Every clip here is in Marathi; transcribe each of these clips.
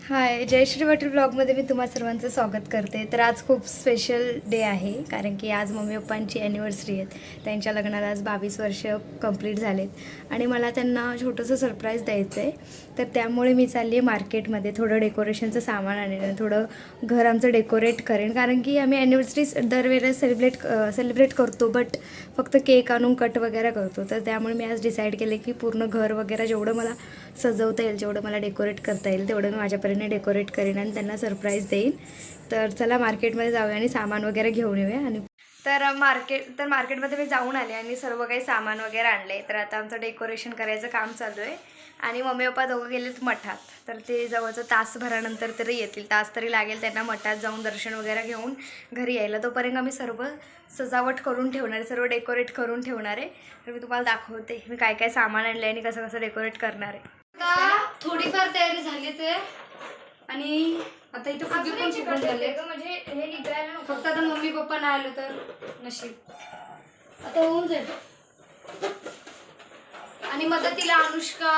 हाय, जयश्री पाटील ब्लॉगमध्ये मी तुम्हा सर्वांचं स्वागत करते. तर आज खूप स्पेशल डे आहे, कारण की आज मम्मी पप्पांची ॲनिव्हर्सरी आहे. त्यांच्या लग्नाला आज 22 वर्ष कंप्लीट झालेत आणि मला त्यांना छोटंसं सरप्राईज द्यायचं आहे. तर त्यामुळे मी चालली आहे मार्केटमध्ये, थोडं डेकोरेशनचं सामान आणेन, थोडं घर आमचं डेकोरेट करेन, कारण की आम्ही ॲनिव्हर्सरी दरवेळेस सेलिब्रेट करतो, बट फक्त केक आणून कट वगैरे करतो. तर त्यामुळे मी आज डिसाईड केले की पूर्ण घर वगैरे जेवढं मला सजवता येईल, जेवढं मला डेकोरेट करता येईल तेवढं मी माझ्यापर्यंत डेकोरेट करेन आणि त्यांना सरप्राईज देईन. तर चला मार्केटमध्ये जाऊया आणि सामान वगैरे घेऊन येऊया. आणि मार्केटमध्ये मी जाऊन आले आणि सर्व काही सामान वगैरे आणले. तर आता आमचं डेकोरेशन करायचं काम चालू आहे आणि मम्मी पप्पा दोघं गेलेत मठात. तर ते जवळचं तासभरानंतर तरी येतील, तास तरी लागेल त्यांना मठात जाऊन दर्शन वगैरे घेऊन घरी यायला. तोपर्यंत आम्ही सर्व सजावट करून ठेवणार आहे, सर्व डेकोरेट करून ठेवणार आहे. तर मी तुम्हाला दाखवते मी काय काय सामान आणलं आणि कसं कसं डेकोरेट करणार आहे. थोडीफार तयारी झाली ते आणि आता इथे फुगे पण फुगून झाले. म्हणजे हे निघायला फक्त आता मम्मी पप्पा नाही आलो तर नशीब, आता होऊन जाईल. आणि मदतीला अनुष्का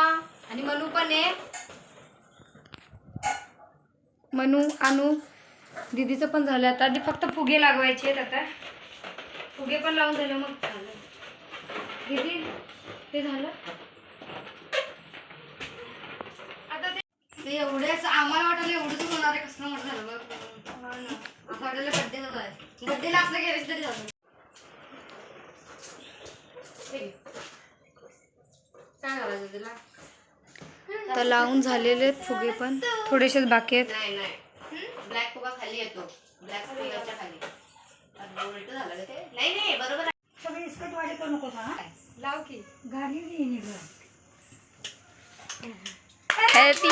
आणि मनू पण आहे. अनु दीदीचं पण झालं. आता फक्त फुगे लागवायचे आहेत. आता फुगे पण लावून झालं, मग झालं. दीदी ते झालं. ते एवढेच आम्हाला वाटलं एवढंच होणार आहे, कसं मोठं झालं बघ. असं वाटलं बड्डे झाला आहे, बड्डेला असलं गेलं तरी झालं. काय घालायचं तिला? तर लावून झालेले आहेत फुगे, पण थोडेसेच बाकी आहेत. नाही ब्लॅक फुगा खाली येतो, ब्लॅक फुगाच्या खाली उलट झालं का ते? नाही बरोबर आहे. सगळे इस्कट वाढे करू नको हा. लाव की घाली निघ. हॅपी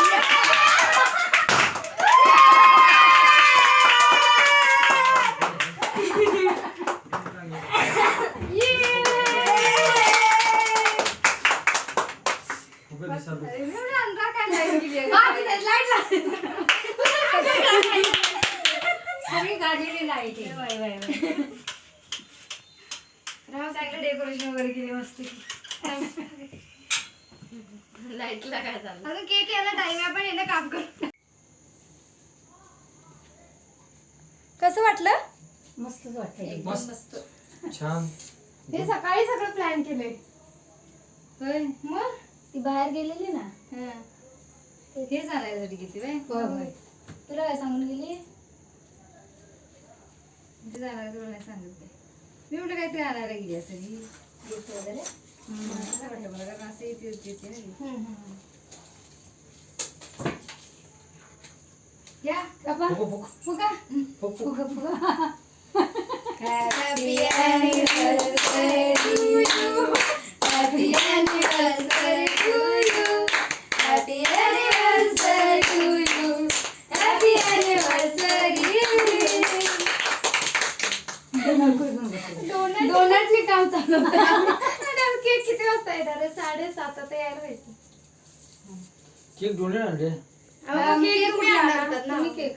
डेकोरेशन वगैरे केली मस्त. लाईटला काय झालं? अजून केक यायला टाइम आहे, पण याला काम कर. कसं वाटलं? मस्तच वाटतंय. एकदम मस्त छान. हे सकाळी सगळं प्लॅन केलंय. होय. मग ती बाहेर गेलेली ना. हे जाण्यासाठी किती बाय होय. तुला काय सांगून गेली? ते जाणार तुला नाही सांगितलं. मी म्हटलं काहीतरी आणायला गेली असं गिफ्ट वगैरे. असं वाटलं मला, कारण असं येते ना. या बाबा फुगा फुगा फुगा. Happy anniversary to you. Happy anniversary to you. Happy anniversary to you. Happy anniversary. डोनटचे काम चालू होतं. केक किती वाजता येणार आहे? 7:30 आता यायला पाहिजे. केक डोनेट आणले. केक कुठे आणतात ना? केक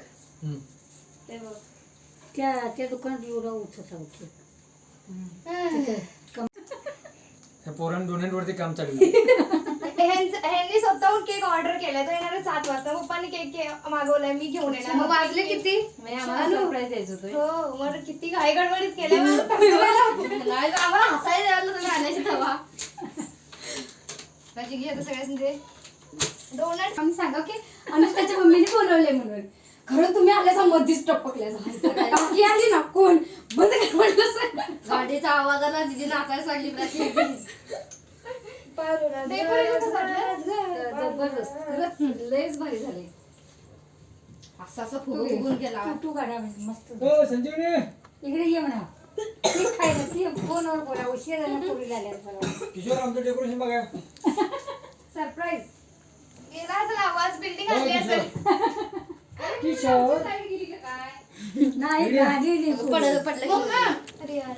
ते बघ. त्या दुकानात एवढा उचलता होतो. ह्या पोरांनी डोनेट वरती काम चालू आहे. ह्यांनी स्वतःहून केक ऑर्डर केलाय. तो येणार आहे 7 वाजता. पप्पांनी केक मागवलाय, मी घेऊन येणार. मग वाजले किती? आम्हाला सरप्राईज द्यायचं होतं. हो, मग किती घाई गडबडीत केलं. आम्हाला हसायला द्यायला तुम्ही आणायची तवा माझी घे आता सगळ्यांचे डोनट. आम्ही सांगा की अनुष्काच्या मम्मीने बोलवले म्हणून. खरं तुम्ही आल्याचा मधीच टपकल्या. काकी आली ना, कोण बंद कर म्हटलं सर. गाडीचा आवाज आला, दिदी नाचायला लागली. जबरदस्त, खरंच लयच भारी झाले. असं फुगून गेला. तू काढा म्हणजे मस्त. ओ संजीवनी, इकडे ये म्हणा. ती खायला ती फोनवर बोला. उशीर झाला, पोरी झाल्या परवा. किशोर आमचं डेकोरेशन बघा. सरप्राईज गेला असेल, आवाज बिल्डिंग आली असेल. किशोर नाही गाडी पडलं अरे यार,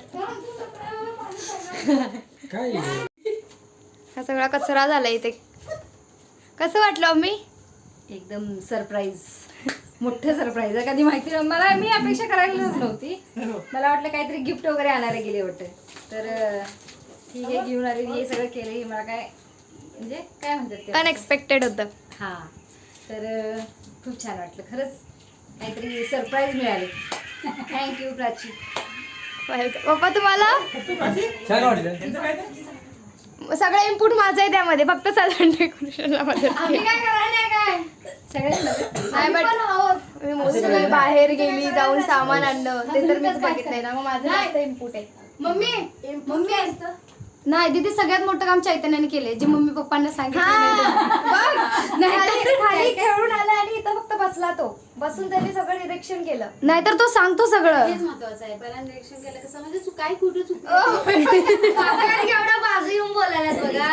काय हा सगळा कचरा झाला इथे. कसं वाटलं मी? एकदम सरप्राईज, मोठं सरप्राईज आहे. कधी माहिती नव्हतं मला, मी अपेक्षा करायलाच नव्हती. मला वाटलं काहीतरी गिफ्ट वगैरे आणायला गेले वाटतं. तर ठीक आहे, घेऊन आली. हे सगळं केलं, हे मला काय म्हणजे काय म्हणतात ते अनएक्सपेक्टेड होतं. हा. तर खूप छान वाटलं खरंच, काहीतरी सरप्राईज मिळाले. थँक्यू प्राची. पप्पा तुम्हाला छान वाटलं. सगळं इनपुट माझं आहे त्यामध्ये, फक्त साधारण डेकोरेशनला मदत आम्ही केली. काय करायला नाही काय सगळ्यात नाही बट मी मोस्टली बाहेर गेली जाऊन सामान आणलं ते तर मीच बघितलंय ना, मग माझं जास्त इनपुट आहे. मम्मी असतं नाही दीदी सगळ्यात मोठं काम चैतन्याने केलंय, जे मम्मी पप्पांना सांगितलं. खाली खेळून आला आणि इथं फक्त बसला, तो बसून त्यांनी सगळं निरीक्षण केलं. नाहीतर तो सांगतो सगळं. हेच महत्वाचं आहे. पहिला निरीक्षण केलं कसं म्हणजे काय कुठं चुकलं काकाने केवढा बाजू येऊन बोलायला बघा.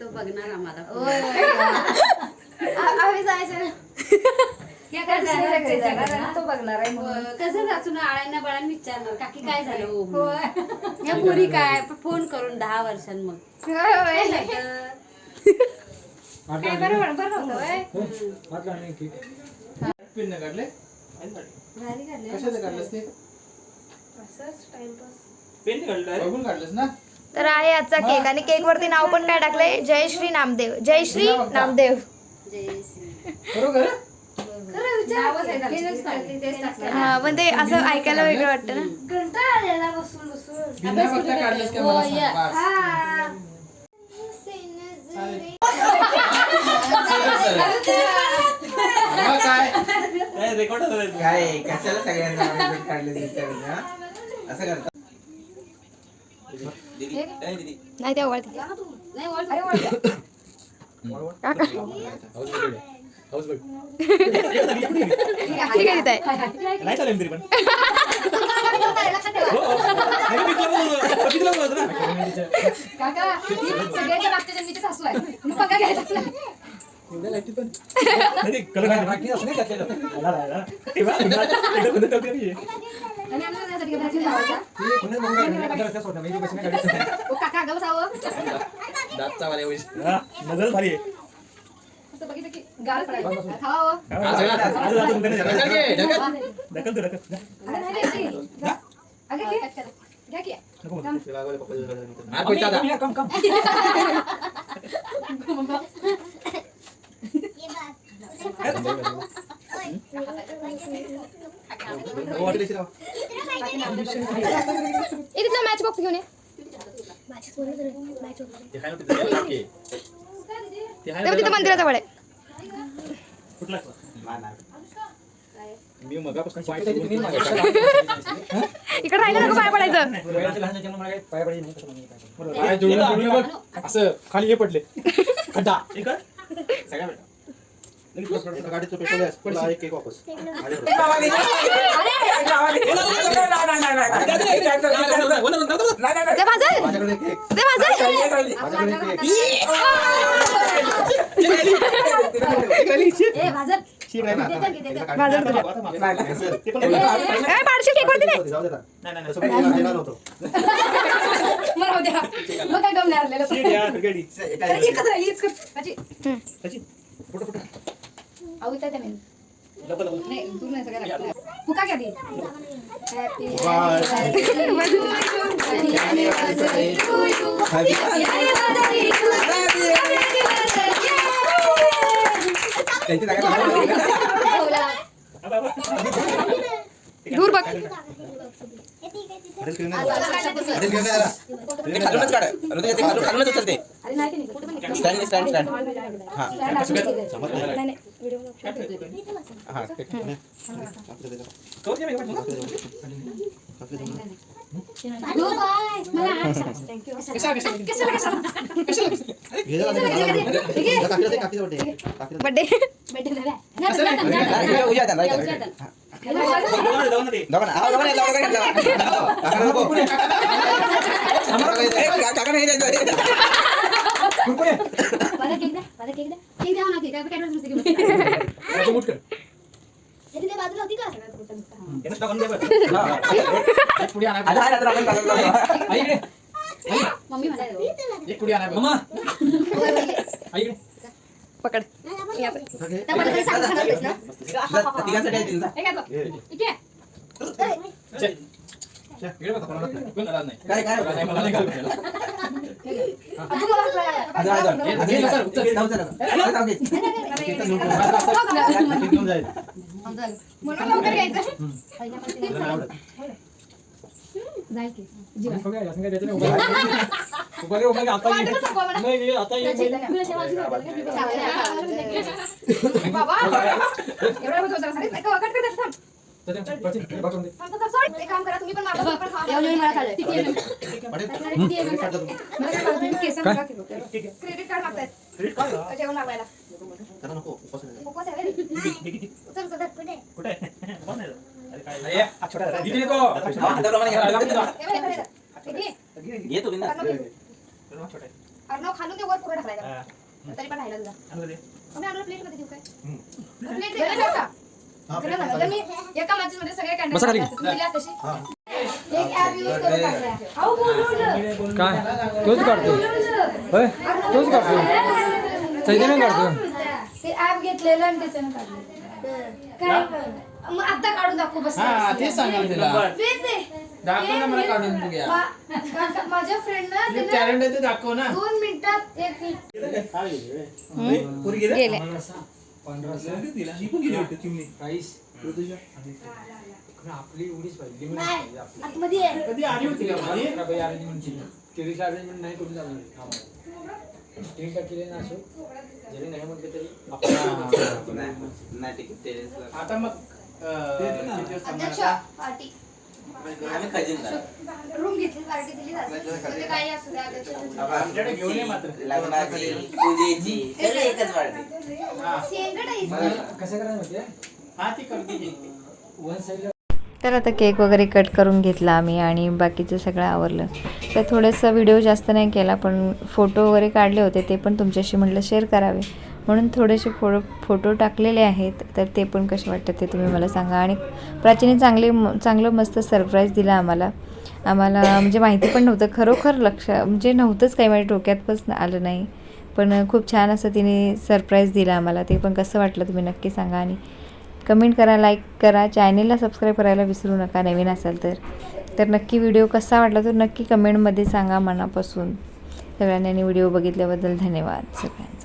तो बघणार आम्हाला. आम्ही जायचं तो बघणार आहे म्हणून. कसं जाचू ना आळ्यांना बळांना विचारणार काकी काय झालं हो या पुरी काय फोन करून 10 वर्षां मग होय, होय. वाटलं काय बरोबर बरं होतं होय. वाटलं नाही की पिन काढले. भारी काढले. कशाचं काढलंस ते? असंच टाइमपास. पेन काढलं. बघून काढलंस ना? तर आहे आजचा केक आणि केक वरती नाव पण काय टाकलंय, जयश्री नामदेव. जयश्री नामदेव. जय श्री. बरोबर. नावच आहे त्यांचं. तेच टाकलं. हा पण ते असं ऐकायला वेगळं वाटतं ना. कंटाळा आलेला बसून बसून. बिना बघता काढलंस का मला सांग. बस. मग काय? काय कशाला सगळ्यांना आम्ही काढले विचारून, हा? असं करता नाही त्या वळती नाही ओळख. ठीक आहे तिथे आहे. काका ही सगळ्यांच्या मागच्या जन्मीची सासू आहे. म्हणून पगार घ्यायचा नाही. बाकी असं नाही घातलेलं. आणि आम्हाला त्यासाठी काय भाजी लावायचा? ते पुण्यात बघून काढलं. आता रस्त्यात सोडलं. मी इथे बसून गाडीत बसलो. ओ काका अगं बसावं. दातचा वाल्या वेळेस नजर भारी आहे. असं बघितलं की गाल पडायला. खावावं. ढकल तू ढकल. अगं नाही द्यायची. अगं घे. घ्या की. मार पडता आता. कम कम. इथला मॅच बॉक्स घेऊन ये. तेव्हा तिथं मंदिराजवळ आहे. कुठला मी मगापासून इकडे राहिलं नको पाय पडायचं. वेळाचं लहान त्याच्यामुळे मला काही पाया पडायची नाही. कसं म्हणून काय करायचं? पाय जोडून बघ. असं खाली हे पडले. खड्डा. सगळ्या भेटा गाडीचं पेट्रोल आहे. पुढला एक केक वापस. ते माझं माझ्याकडे एक केक. ते माझं माझ्याकडे एक केक. ए भाजत. काय पाडशील केक वरती नाही. जाऊ दे आता. नाही तसं पण येणार होतो. मग राहू द्या. मग काय गम नाही आणलेलं. गाडी एकच राहिली एकच. माझी फोटो फोटो आऊ त्या मेन. डबल नाही दूर नाही सगळ्या लागतं. फुका क्या दी. हॅपी त्यांची जागा दूर बघ. खालूनच काढ. खालूनच उचलते. अरे नाही ते नाही. कुठे पण स्टँड स्टँड स्टँड. हा नाही नाही व्हिडिओ हा बर्थडे काका नाही माझा केक द्या. माझा केक द्या. केक द्या ना केक. काय काय नुसतं केक. मुठ कर. त्याची ते बाजूला होती का? पुढे आणा. आई इकडे. मम्मी म्हणाली. एक पुढे आणा. मम्मा. आई इकडे. पकड. त्या पद्धतीने सांगू शकत नाहीस ना? तिघांसाठी आहे तीनचा. हे काय बघ. इथे आहे. इकडे बघ. कोण आला नाही. काय काय नाही, मला नाही घालू. अजून मला हात लावायला. जाऊ दे. घेऊन जाईल म्हणून लवकर घ्यायचं. जाय की. असं काय त्याच्याने उभा आता नाही आता बाबा एवढा होत होता सारे कट कर दे. थांब. सोड. एक काम करा तुम्ही पण माझा पण खा. मला काय तुम्ही केस क्रेडिट कार्ड मागतायत जेवण मागवायला. त्याला नको उपवास आहे. उपवास आहे रे. चल चल कुठे कुठे आहे? उपवास नाही. अरे काय छोटा घे येतो बिंदा छोटा आहे. अर्णव खालून ते वर पुढे ढकलायचं हा. तरी पण राहिला तुझा. आणलं ते. मग आणलं प्लेट मध्ये देऊ काय प्लेट दे का जर मी एका मॅचेस मध्ये सगळे बसा खाली. कॅन्डिडेट दिल्या तशी एक ॲप यूज करून टाकला. अहो बोलून काय तोच काढतो होय तोच काढतो चैतन्य काढतो ते ॲप घेतलेलं आणि त्याच्यानं काढलं काय मग आता काढून दाखवू बस ते सांगाल तिला वेद दे दाखव ना मला काढून बघूया माझ्या फ्रेंडनं टॅलेंट आहे ते दाखव ना 2 मिनिटात एक पुरी गेले. गेले ही पण गेली वाटतं चिमणी. आपली एवढीच पाहिजे आतमध्ये आहे. कधी आली होती का माझी? अरेंजमेंट नाही करून चालणार तीन केले ना असो जरी नाही म्हटलं तरी नाही ठीक आहे आता मग अध्यक्ष पार्टी आम्ही खजिनदार रूम घेतली पार्टी दिली जाते म्हणजे काही असू द्या अध्यक्ष आमच्याकडे घेऊन ये मात्र. लग्नाची पूजेची सगळं एकच पार्टी शेंगट आहे कसं करायला माहिती हा ती करते की. वन साईडला तर आता केक वगैरे कट करून घेतला आम्ही आणि बाकीचं सगळं आवरलं. तर थोडंसं व्हिडिओ जास्त नाही केला पण फोटो वगैरे काढले होते ते पण तुमच्याशी म्हटलं शेअर करावे म्हणून थोडेसे फोटो टाकलेले आहेत. तर ते पण कसे वाटतात ते तुम्ही मला सांगा. आणि प्राचीने चांगलं मस्त सरप्राईज दिला आम्हाला म्हणजे माहिती पण नव्हतं खरोखर म्हणजे नव्हतंच काही माझ्या डोक्यात पण आलं नाही पण खूप छान असं तिने सरप्राईज दिला आम्हाला. ते पण कसं वाटलं तुम्ही नक्की सांगा आणि कमेंट करा लाईक करा चॅनेलला सबस्क्राईब करायला विसरू नका नवीन असाल तर नक्की व्हिडिओ कसा वाटला तर नक्की कमेंटमध्ये सांगा मनापासून. सगळ्यांनी व्हिडिओ बघितल्याबद्दल धन्यवाद सगळ्यांचा.